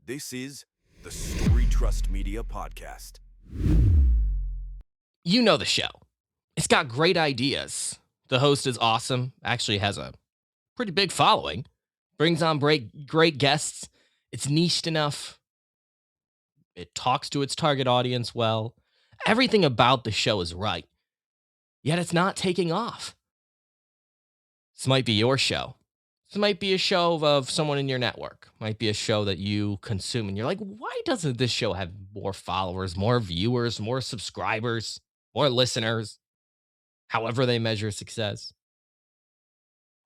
This is the Story Trust Media Podcast. You know the show. It's got great ideas. The host is awesome, actually has a pretty big following, brings on great guests. It's niched enough. It talks to its target audience well. Everything about the show is right, yet it's not taking off. This might be your show. This might be a show of someone in your network. Might be a show that you consume and you're like, why doesn't this show have more followers, more viewers, more subscribers, more listeners? However they measure success.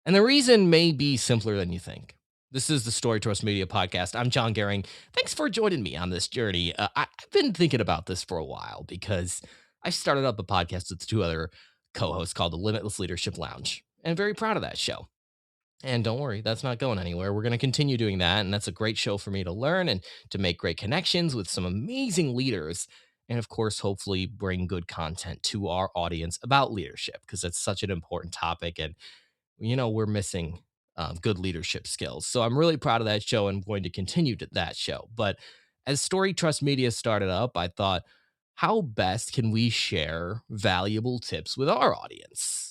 And the reason may be simpler than you think. This is the Story Trust Media Podcast. I'm Jon Goehring. Thanks for joining me on this journey. I've been thinking about this for a while because I started up a podcast with two other co-hosts called the Limitless Leadership Lounge. And I'm very proud of that show. And don't worry, that's not going anywhere. We're going to continue doing that. And that's a great show for me to learn and to make great connections with some amazing leaders. And of course, hopefully bring good content to our audience about leadership because it's such an important topic. And, we're missing good leadership skills. So I'm really proud of that show and I'm going to continue that show. But as Story Trust Media started up, I thought, how best can we share valuable tips with our audience?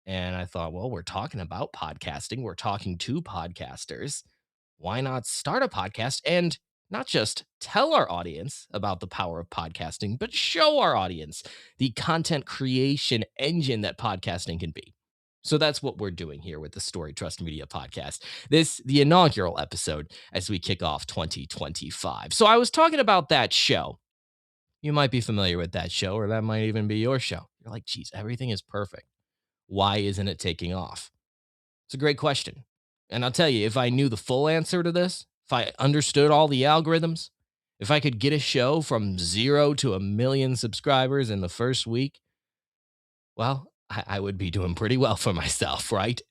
And I thought, well, we're talking about podcasting. We're talking to podcasters. Why not start a podcast and not just tell our audience about the power of podcasting, but show our audience the content creation engine that podcasting can be. So that's what we're doing here with the Story Trust Media Podcast. The inaugural episode as we kick off 2025. So I was talking about that show. You might be familiar with that show, or that might even be your show. You're like, geez, everything is perfect. Why isn't it taking off? It's a great question. And I'll tell you, if I knew the full answer to this, if I understood all the algorithms, if I could get a show from 0 to 1 million subscribers in the first week, well, I would be doing pretty well for myself, right?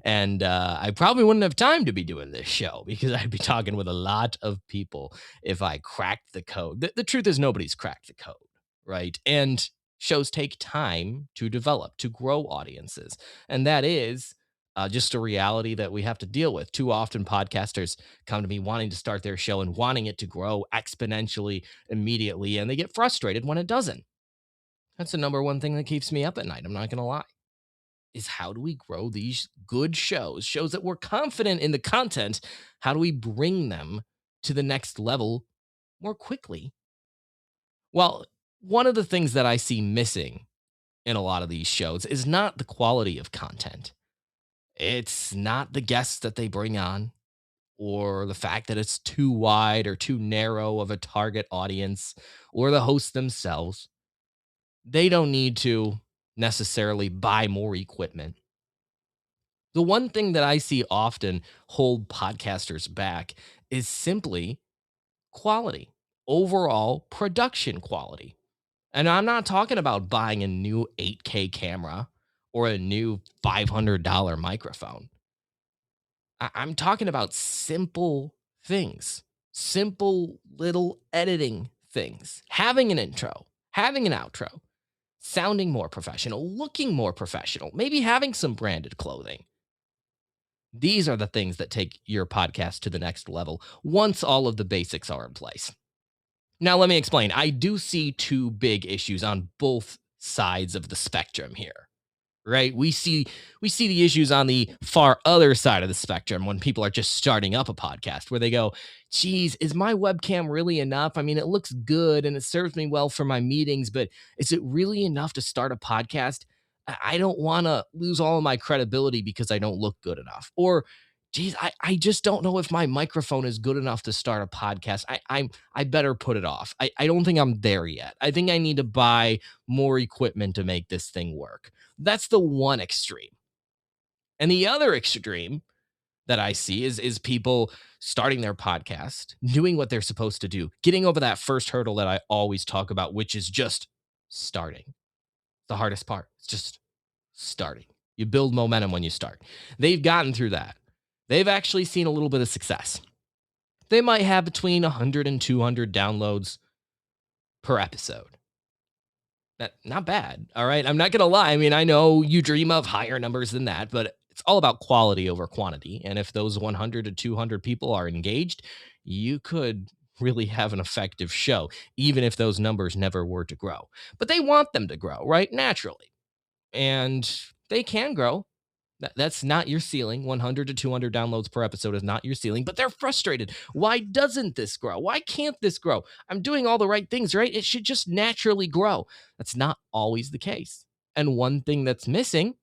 And I probably wouldn't have time to be doing this show because I'd be talking with a lot of people if I cracked the code. The truth is nobody's cracked the code, right? And shows take time to develop, to grow audiences. And that is just a reality that we have to deal with. Too often podcasters come to me wanting to start their show and wanting it to grow exponentially immediately, and they get frustrated when it doesn't. That's the number one thing that keeps me up at night. I'm not going to lie. Is how do we grow these good shows that we're confident in the content? How do we bring them to the next level more quickly? Well, one of the things that I see missing in a lot of these shows is not the quality of content. It's not the guests that they bring on or the fact that it's too wide or too narrow of a target audience or the hosts themselves. They don't need to necessarily buy more equipment. The one thing that I see often hold podcasters back is simply quality, overall production quality. And I'm not talking about buying a new 8K camera or a new $500 microphone. I'm talking about simple things, simple little editing things, having an intro, having an outro, sounding more professional, looking more professional, maybe having some branded clothing. These are the things that take your podcast to the next level once all of the basics are in place. Now, let me explain. I do see two big issues on both sides of the spectrum here, right? We see the issues on the far other side of the spectrum when people are just starting up a podcast where they go, geez, is my webcam really enough? I mean, it looks good and it serves me well for my meetings, but is it really enough to start a podcast? I don't want to lose all of my credibility because I don't look good enough. Or, geez, I just don't know if my microphone is good enough to start a podcast. I better put it off. I don't think I'm there yet. I think I need to buy more equipment to make this thing work. That's the one extreme. And the other extreme that I see is people starting their podcast, doing what they're supposed to do, getting over that first hurdle that I always talk about, which is just starting. The hardest part. It's just starting. You build momentum when you start. They've gotten through that. They've actually seen a little bit of success. They might have between 100 and 200 downloads per episode. Not bad, all right? I'm not going to lie. I mean, I know you dream of higher numbers than that, but it's all about quality over quantity. And if those 100 to 200 people are engaged, you could really have an effective show, even if those numbers never were to grow. But they want them to grow, right? Naturally. And they can grow. That's not your ceiling. 100 to 200 downloads per episode is not your ceiling, but they're frustrated. Why doesn't this grow? Why can't this grow? I'm doing all the right things, right? It should just naturally grow. That's not always the case. And one thing that's missing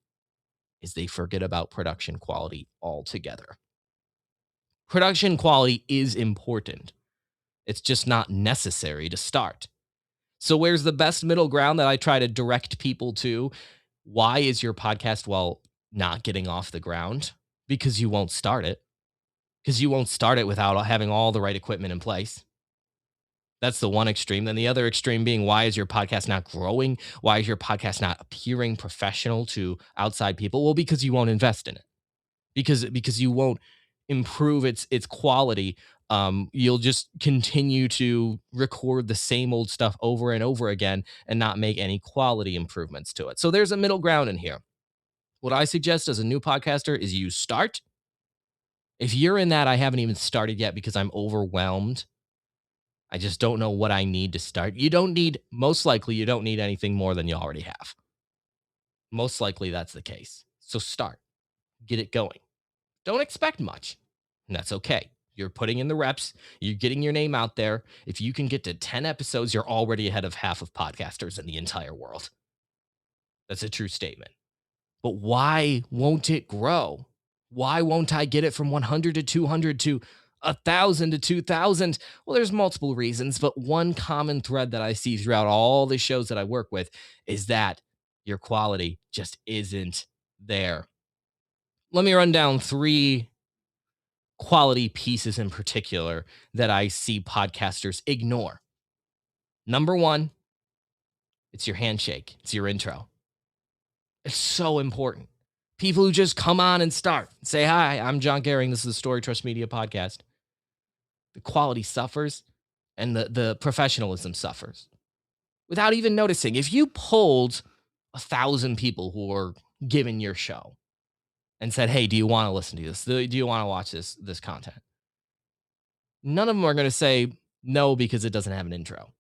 is they forget about production quality altogether. Production quality is important. It's just not necessary to start. So where's the best middle ground that I try to direct people to? Why is your podcast, not getting off the ground? Because you won't start it. Because you won't start it without having all the right equipment in place. That's the one extreme. Then the other extreme being, why is your podcast not growing? Why is your podcast not appearing professional to outside people? Well, because you won't invest in it. Because you won't improve its quality. You'll just continue to record the same old stuff over and over again and not make any quality improvements to it. So there's a middle ground in here. What I suggest as a new podcaster is you start. If you're in that, I haven't even started yet because I'm overwhelmed. I just don't know what I need to start. Most likely, you don't need anything more than you already have. Most likely that's the case. So start, get it going. Don't expect much, and that's okay. You're putting in the reps. You're getting your name out there. If you can get to 10 episodes, you're already ahead of half of podcasters in the entire world. That's a true statement. But why won't it grow? Why won't I get it from 100 to 200 to 1,000 to 2,000? Well, there's multiple reasons, but one common thread that I see throughout all the shows that I work with is that your quality just isn't there. Let me run down 3 quality pieces in particular that I see podcasters ignore. Number 1, it's your handshake. It's your intro. It's so important. People who just come on and start, say, hi, I'm Jon Goehring. This is the Story Trust Media podcast. The quality suffers and the professionalism suffers without even noticing. If you polled 1,000 people who are given your show and said, hey, do you want to listen to this? Do you want to watch this content? None of them are going to say no because it doesn't have an intro.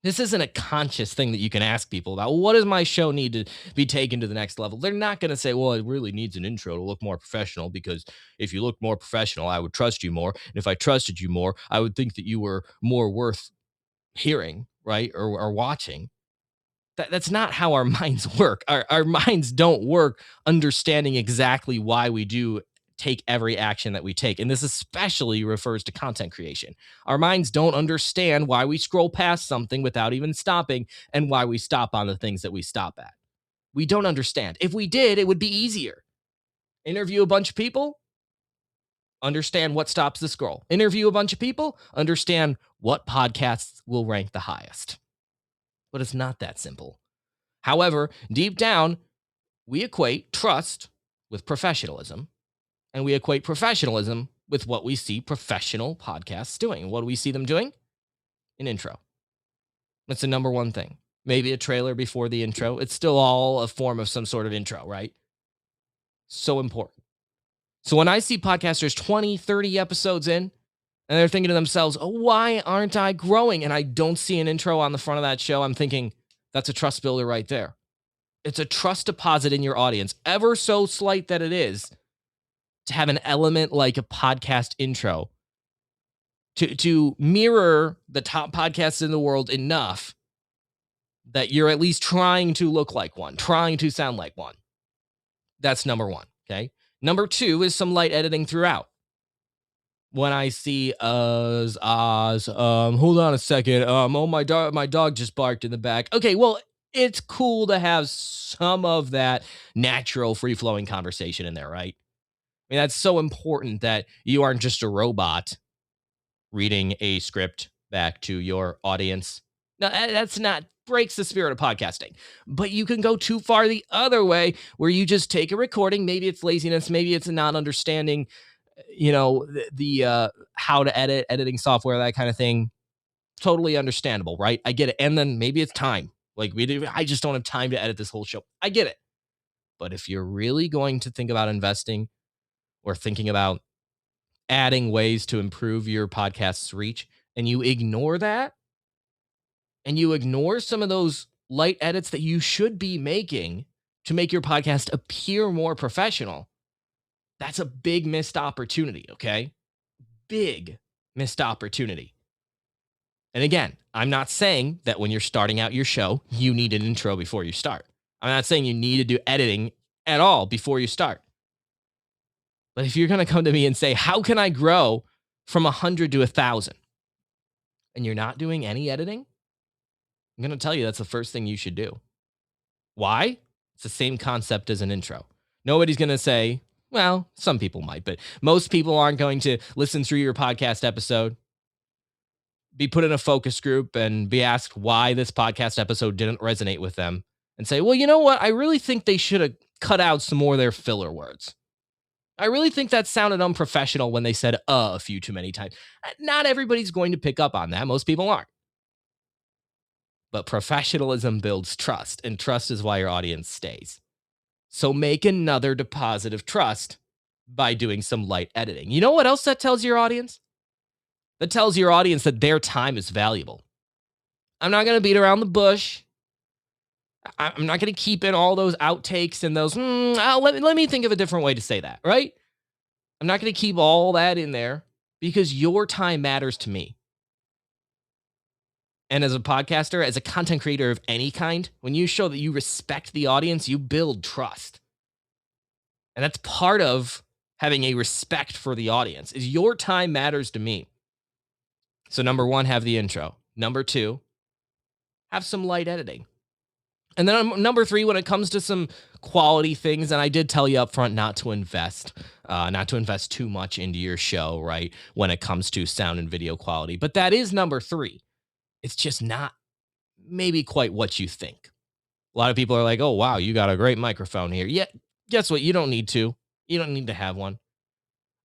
This isn't a conscious thing that you can ask people about. What does my show need to be taken to the next level? They're not going to say, well, it really needs an intro to look more professional, because if you look more professional, I would trust you more. And if I trusted you more, I would think that you were more worth hearing, right? Or watching. That's not how our minds work. Our minds don't work understanding exactly why we do take every action that we take. And this especially refers to content creation. Our minds don't understand why we scroll past something without even stopping, and why we stop on the things that we stop at. We don't understand. If we did, it would be easier. Interview a bunch of people, understand what stops the scroll. Interview a bunch of people, understand what podcasts will rank the highest. But it's not that simple. However, deep down, we equate trust with professionalism, and we equate professionalism with what we see professional podcasts doing. What do we see them doing? An intro. That's the number one thing. Maybe a trailer before the intro. It's still all a form of some sort of intro, right? So important. So when I see podcasters 20, 30 episodes in, and they're thinking to themselves, oh, why aren't I growing? And I don't see an intro on the front of that show, I'm thinking, that's a trust builder right there. It's a trust deposit in your audience, ever so slight that it is, to have an element like a podcast intro to mirror the top podcasts in the world enough that you're at least trying to look like one, trying to sound like one. That's number 1, okay? Number 2 is some light editing throughout. When I see hold on a second, oh, my dog just barked in the back. Okay, well, it's cool to have some of that natural, free-flowing conversation in there, right? I mean, that's so important that you aren't just a robot reading a script back to your audience. Now, that's not, breaks the spirit of podcasting. But you can go too far the other way, where you just take a recording. Maybe it's laziness. Maybe it's not understanding, the how to editing software, that kind of thing. Totally understandable, right? I get it. And then maybe it's time. I just don't have time to edit this whole show. I get it. But if you're really going to think about investing, or thinking about adding ways to improve your podcast's reach, and you ignore that, and you ignore some of those light edits that you should be making to make your podcast appear more professional, that's a big missed opportunity, okay? Big missed opportunity. And again, I'm not saying that when you're starting out your show, you need an intro before you start. I'm not saying you need to do editing at all before you start. But if you're going to come to me and say, how can I grow from 100 to 1,000? And you're not doing any editing, I'm going to tell you that's the first thing you should do. Why? It's the same concept as an intro. Nobody's going to say, well, some people might, but most people aren't going to listen through your podcast episode, be put in a focus group, and be asked why this podcast episode didn't resonate with them, and say, well, you know what? I really think they should have cut out some more of their filler words. I really think that sounded unprofessional when they said a few too many times. Not everybody's going to pick up on that. Most people aren't. But professionalism builds trust, and trust is why your audience stays. So make another deposit of trust by doing some light editing. You know what else that tells your audience? That tells your audience that their time is valuable. I'm not going to beat around the bush. I'm not going to keep in all those outtakes and those, let me think of a different way to say that, right? I'm not going to keep all that in there because your time matters to me. And as a podcaster, as a content creator of any kind, when you show that you respect the audience, you build trust. And that's part of having a respect for the audience, is your time matters to me. So number one, have the intro. Number two, have some light editing. And then number three, when it comes to some quality things, and I did tell you up front not to invest too much into your show, right, when it comes to sound and video quality. But that is number three. It's just not maybe quite what you think. A lot of people are like, oh, wow, you got a great microphone here. Yeah, guess what? You don't need to. You don't need to have one.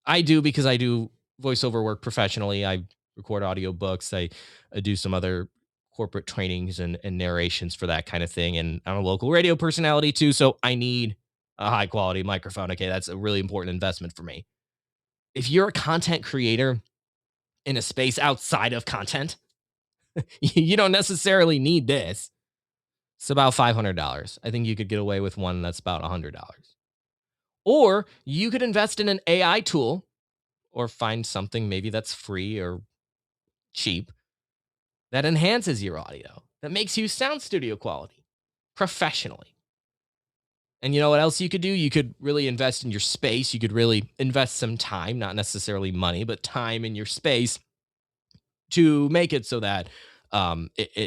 I do, because I do voiceover work professionally. I record audiobooks. I do some other corporate trainings and narrations for that kind of thing. And I'm a local radio personality too. So I need a high quality microphone. Okay. That's a really important investment for me. If you're a content creator in a space outside of content, you don't necessarily need this. It's about $500. I think you could get away with one that's about $100. Or you could invest in an AI tool, or find something maybe that's free or cheap that enhances your audio, that makes you sound studio quality professionally. And you know what else you could do? You could really invest in your space. You could really invest some time, not necessarily money, but time in your space to make it so that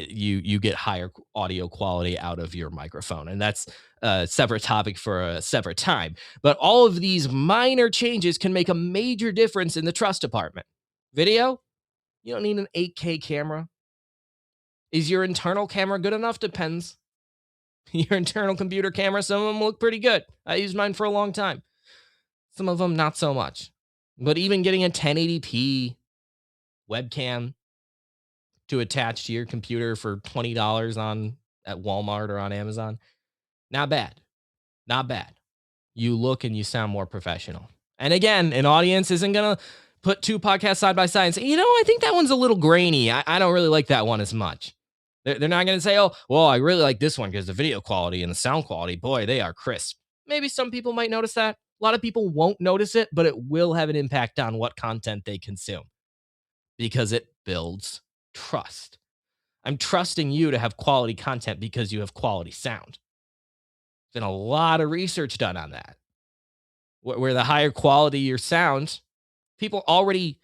you get higher audio quality out of your microphone. And that's a separate topic for a separate time. But all of these minor changes can make a major difference in the trust department. Video, you don't need an 8K camera. Is your internal camera good enough? Depends. Your internal computer camera, some of them look pretty good. I used mine for a long time. Some of them, not so much. But even getting a 1080p webcam to attach to your computer for $20 at Walmart or on Amazon, not bad. Not bad. You look and you sound more professional. And again, an audience isn't going to put two podcasts side by side and say, I think that one's a little grainy. I don't really like that one as much. They're not going to say, oh, well, I really like this one because the video quality and the sound quality, boy, they are crisp. Maybe some people might notice that. A lot of people won't notice it, but it will have an impact on what content they consume because it builds trust. I'm trusting you to have quality content because you have quality sound. There's been a lot of research done on that. Where the higher quality your sound, people already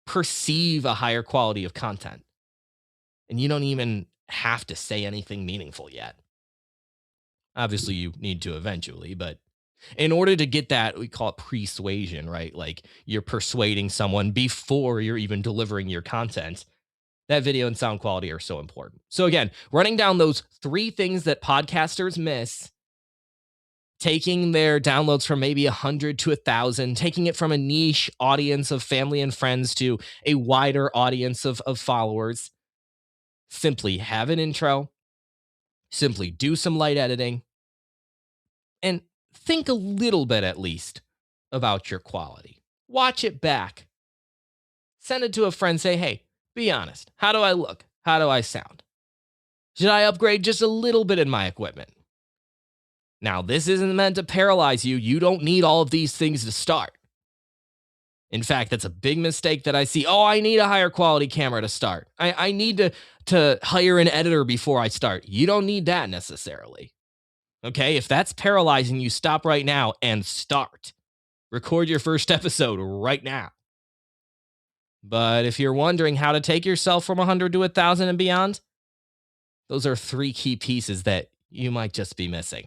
perceive a higher quality of content. And you don't even have to say anything meaningful yet. Obviously, you need to eventually, but in order to get that, we call it persuasion, right? Like you're persuading someone before you're even delivering your content. That video and sound quality are so important. So again, running down those three things that podcasters miss, taking their downloads from maybe 100 to 1,000, taking it from a niche audience of family and friends to a wider audience of followers. Simply have an intro, simply do some light editing, and think a little bit at least about your quality. Watch it back. Send it to a friend, say, hey, Be honest. How do I look? How do I sound? Should I upgrade just a little bit in my equipment? Now, this isn't meant to paralyze you. You don't need all of these things to start. In fact, that's a big mistake that I see. Oh, I need a higher quality camera to start. I need to hire an editor before I start. You don't need that necessarily. Okay, if that's paralyzing you, stop right now and start. Record your first episode right now. But if you're wondering how to take yourself from 100 to 1,000 and beyond, those are 3 key pieces that you might just be missing.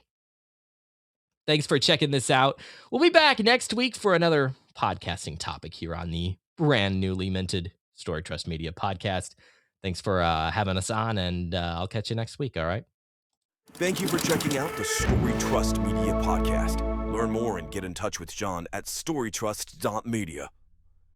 Thanks for checking this out. We'll be back next week for another podcasting topic here on the brand newly minted Story Trust Media podcast. Thanks for having us on, and I'll catch you next week, all right? Thank you for checking out the Story Trust Media podcast. Learn more and get in touch with Jon at storytrust.media.